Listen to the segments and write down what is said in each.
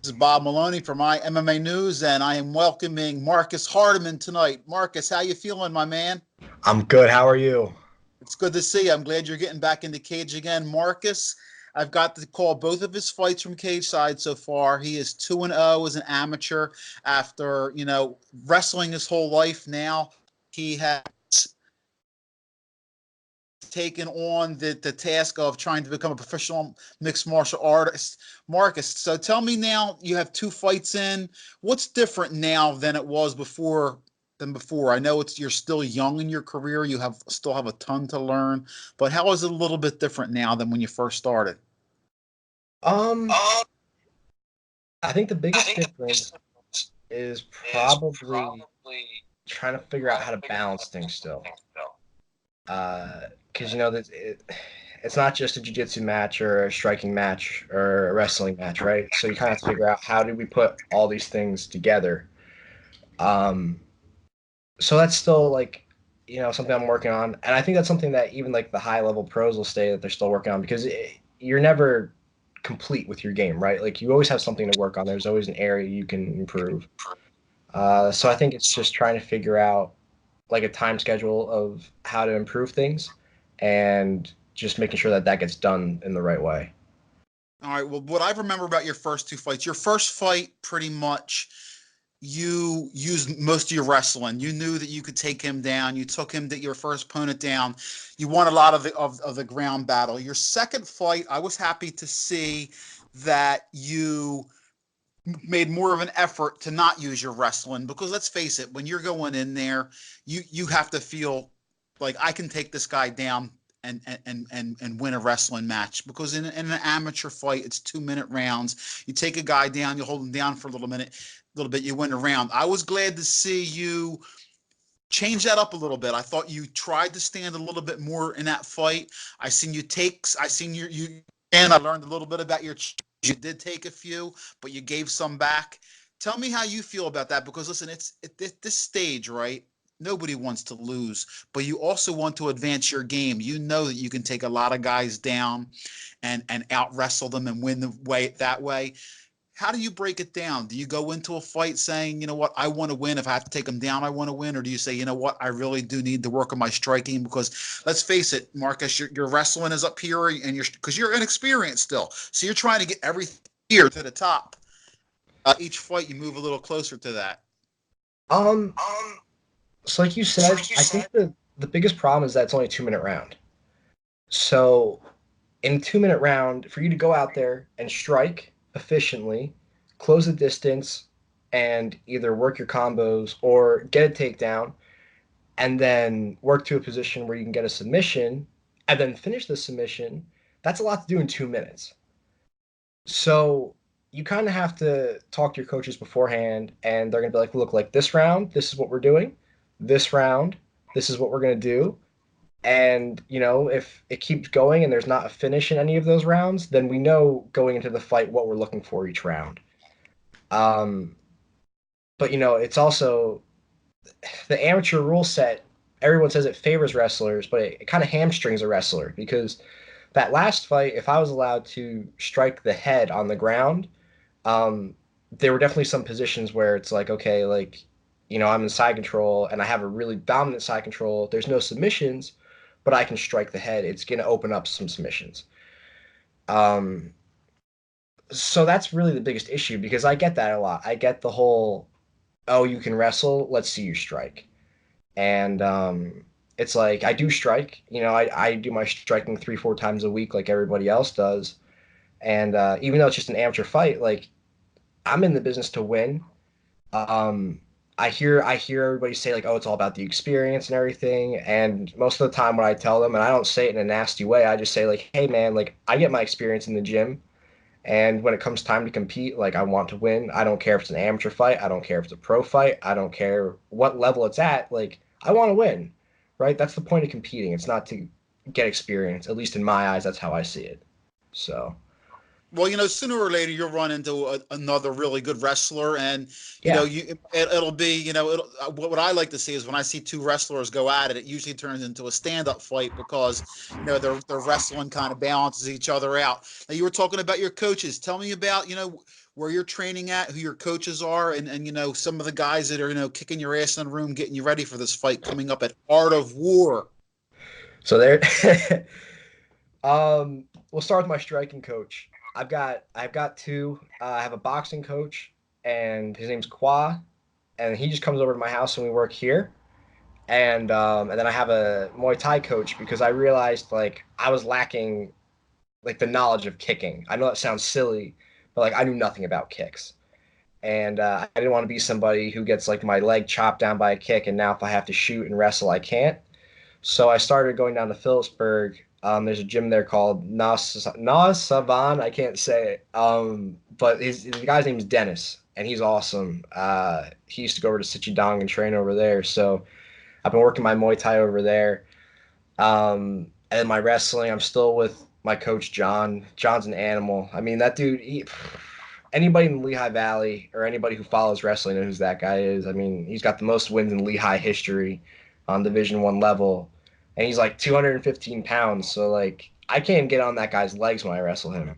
This is Bob Maloney for my MMA News, and I am welcoming Marcus Hardiman tonight. Marcus, how you feeling, my man? I'm good. How are you? It's good to see you. I'm glad you're getting back in the cage again. Marcus, I've got to call both of his fights from cage side so far. He is 2-0 as an amateur after, wrestling his whole life now. He has taken on the task of trying to become a professional mixed martial artist. Marcus, so tell me now, you have two fights in. What's different now than it was before? I know you're still young in your career. You still have a ton to learn, but how is it a little bit different now than when you first started? Um, I think the biggest difference is probably trying to figure out how to balance things still. Because it's not just a jiu-jitsu match or a striking match or a wrestling match, right? So you kind of have to figure out how do we put all these things together. Um, so that's still something I'm working on, and I think that's something that even like the high level pros will say that they're still working on because you're never complete with your game, right? Like you always have something to work on. There's always an area you can improve. So I think it's just trying to figure out like a time schedule of how to improve things, and just making sure that that gets done in the right way. All right. Well, what I remember about your first two fights, your first fight, pretty much, you used most of your wrestling. You knew that you could take him down. You took your first opponent down. You won a lot of the ground battle. Your second fight, I was happy to see that you made more of an effort to not use your wrestling because let's face it, when you're going in there, you have to feel like I can take this guy down and win a wrestling match because in an amateur fight it's 2 minute rounds. You take a guy down, you hold him down for a little bit, you win a round. I was glad to see you change that up a little bit. I thought you tried to stand a little bit more in that fight. I seen you and I learned a little bit about you did take a few, but you gave some back. Tell me how you feel about that because listen, it's at this stage, right? Nobody wants to lose, but you also want to advance your game. You know that you can take a lot of guys down and out wrestle them and win the way that way. How do you break it down? Do you go into a fight saying, you know what, I want to win. If I have to take them down, I want to win. Or do you say, you know what, I really do need to work on my striking? Because let's face it, Marcus, your wrestling is up here and because you're inexperienced still. So you're trying to get everything here to the top. Each fight, you move a little closer to that. Um, so like you said, I think the biggest problem is that it's only a 2 minute round. So in a 2 minute round, for you to go out there and strike efficiently, close the distance, and either work your combos or get a takedown, and then work to a position where you can get a submission, and then finish the submission, that's a lot to do in 2 minutes. So you kind of have to talk to your coaches beforehand, and they're going to be like, look, like this round, this is what we're doing. This round, this is what we're going to do. And, if it keeps going and there's not a finish in any of those rounds, then we know going into the fight what we're looking for each round. Um, but, it's also the amateur rule set. Everyone says it favors wrestlers, but it kind of hamstrings a wrestler because that last fight, if I was allowed to strike the head on the ground, um, there were definitely some positions where it's like, okay, like, I'm in side control and I have a really dominant side control. There's no submissions, but I can strike the head. It's going to open up some submissions. Um, so that's really the biggest issue because I get that a lot. I get the whole, oh, you can wrestle, let's see you strike. And it's like I do strike. I do my striking 3-4 times a week like everybody else does. And even though it's just an amateur fight, like I'm in the business to win. Um, I hear everybody say like, oh, it's all about the experience and everything. And most of the time when I tell them, and I don't say it in a nasty way, I just say like, hey man, like I get my experience in the gym. And when it comes time to compete, like I want to win. I don't care if it's an amateur fight. I don't care if it's a pro fight. I don't care what level it's at. Like I want to win, right? That's the point of competing. It's not to get experience. At least in my eyes, that's how I see it. So. Well, sooner or later you'll run into another really good wrestler, and Yeah. it'll be what I like to see is when I see two wrestlers go at it, it usually turns into a stand-up fight because they're wrestling kind of balances each other out. Now you were talking about your coaches. Tell me about where you're training at, who your coaches are, and some of the guys that are kicking your ass in the room, getting you ready for this fight coming up at Art of War. So there, we'll start with my striking coach. I've got two. I have a boxing coach, and his name's Kwa, and he just comes over to my house and we work here. And then I have a Muay Thai coach because I realized like I was lacking like the knowledge of kicking. I know that sounds silly, but like I knew nothing about kicks. And I didn't want to be somebody who gets like my leg chopped down by a kick, and now if I have to shoot and wrestle, I can't. So I started going down to Phillipsburg. There's a gym there called Nas Savan. I can't say it. But the guy's name is Dennis, and he's awesome. He used to go over to Sichidong and train over there. So I've been working my Muay Thai over there. And my wrestling, I'm still with my coach John. John's an animal. I mean, that dude. Anybody in the Lehigh Valley or anybody who follows wrestling knows who that guy is. I mean, he's got the most wins in Lehigh history on Division 1 level, and he's like 215 pounds. So like, I can't get on that guy's legs when I wrestle him.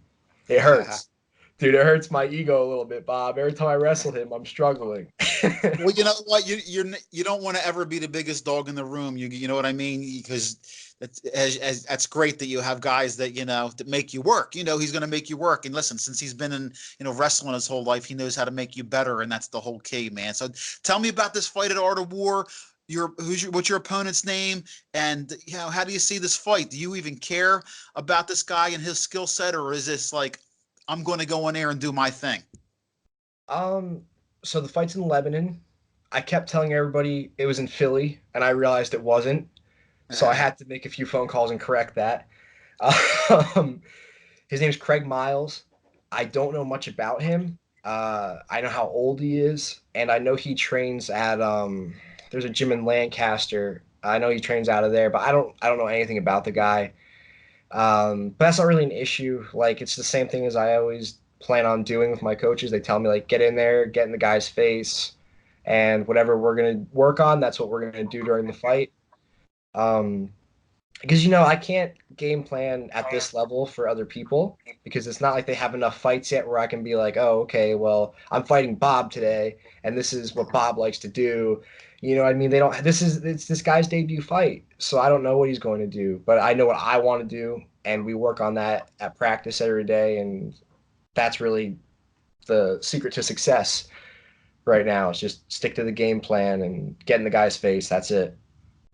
It hurts, dude. It hurts my ego a little bit, Bob. Every time I wrestle him, I'm struggling. Well, you know what? You don't want to ever be the biggest dog in the room. You know what I mean? Because that's great that you have guys that that make you work. He's going to make you work. And listen, since he's been in wrestling his whole life, he knows how to make you better, and that's the whole key, man. So tell me about this fight at Art of War. What's your opponent's name, and how do you see this fight? Do you even care about this guy and his skill set, or is this like I'm going to go in there and do my thing? um, so the fight's in Lebanon. I kept telling everybody it was in Philly, and I realized it wasn't. So I had to make a few phone calls and correct that. Um, his name's Craig Myles. I don't know much about him. I know how old he is, and I know he trains at there's a gym in Lancaster. I know he trains out of there, but I don't know anything about the guy. But that's not really an issue. Like it's the same thing as I always plan on doing with my coaches. They tell me like get in there, get in the guy's face, and whatever we're gonna work on, that's what we're gonna do during the fight. Um, because I can't game plan at this level for other people because it's not like they have enough fights yet where I can be like, oh, okay, well, I'm fighting Bob today, and this is what Bob likes to do. You know what I mean? They don't. It's this guy's debut fight, so I don't know what he's going to do, but I know what I want to do, and we work on that at practice every day, and that's really the secret to success right now. Is just stick to the game plan and get in the guy's face. That's it.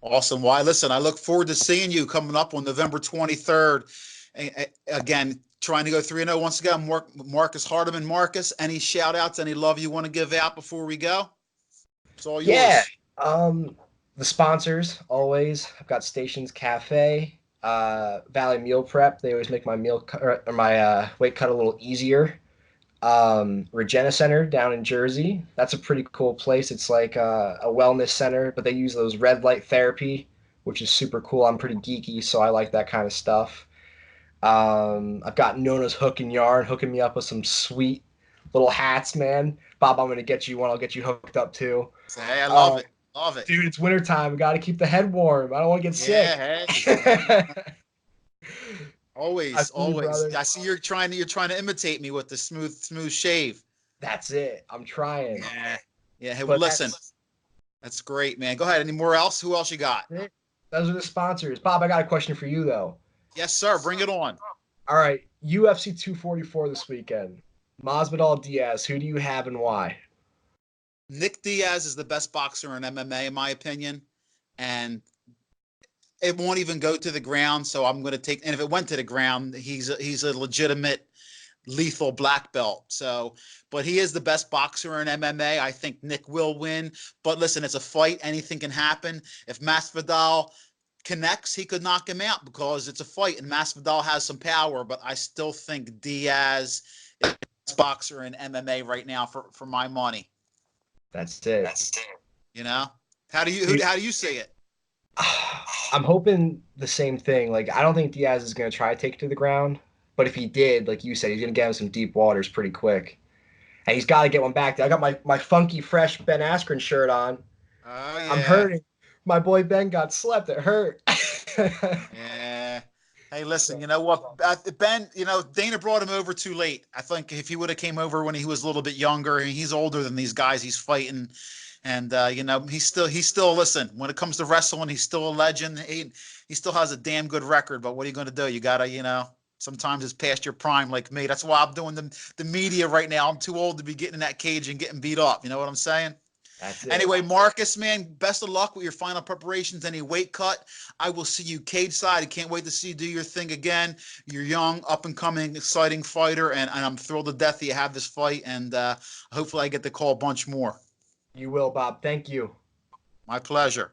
Awesome. Why, listen, I look forward to seeing you coming up on November 23rd. Again, trying to go 3-0 once again. Marcus Hardiman. Marcus, any shout outs, any love you want to give out before we go? It's all Yeah. yours. The sponsors always. I've got Stations Cafe, Valley Meal Prep. They always make my or my weight cut a little easier. Regena Center down in Jersey. That's a pretty cool place. It's like a wellness center, but they use those red light therapy, which is super cool. I'm pretty geeky, so I like that kind of stuff. I've got Nona's Hook and Yarn hooking me up with some sweet little hats, man. Bob, I'm gonna get you one. I'll get you hooked up too. Hey, I love Uh, it. Love it. dude, it's wintertime. We got to keep the head warm. I don't want to get sick. Yeah, hey. I Always, feel you, always. brother. I see you're trying to imitate me with the smooth shave. That's it. I'm trying. Yeah. Yeah. Hey, well, But listen, that's great, man. Go ahead. Any more else? Who else you got? that's it. Those are the sponsors. Bob, I got a question for you, though. Yes, sir. Bring it on. All right, UFC 244 this weekend. Masvidal Diaz, who do you have and why? Nick Diaz is the best boxer in MMA, in my opinion, and it won't even go to the ground. So I'm going to take. And if it went to the ground, he's a legitimate lethal black belt. So, but he is the best boxer in MMA. I think Nick will win. But listen, it's a fight. Anything can happen. If Masvidal connects, he could knock him out because it's a fight, and Masvidal has some power. But I still think Diaz is the best boxer in MMA right now for my money. That's it. You know, how do Dude, how do you see it? I'm hoping the same thing. Like, I don't think Diaz is going to try to take it to the ground. But if he did, like you said, he's gonna get him some deep waters pretty quick. And he's got to get one back. I got my funky fresh Ben Askren shirt on. Oh I'm yeah. hurting. My boy Ben got slept. It hurt. Yeah. Hey, listen, So, you know what, Ben, Dana brought him over too late. I think if he would have came over when he was a little bit younger, and he's older than these guys he's fighting, and he's still listen, when it comes to wrestling, he's still a legend. He still has a damn good record, but what are you going to do? You got to, sometimes it's past your prime like me. That's why I'm doing the media right now. I'm too old to be getting in that cage and getting beat up. You know what I'm saying? that's it. Anyway, Marcus, man, best of luck with your final preparations. Any weight cut, I will see you cage side. I can't wait to see you do your thing again. You're young, up and coming, exciting fighter, and I'm thrilled to death that you have this fight. And hopefully, I get to call a bunch more. You will, Bob. Thank you. My pleasure.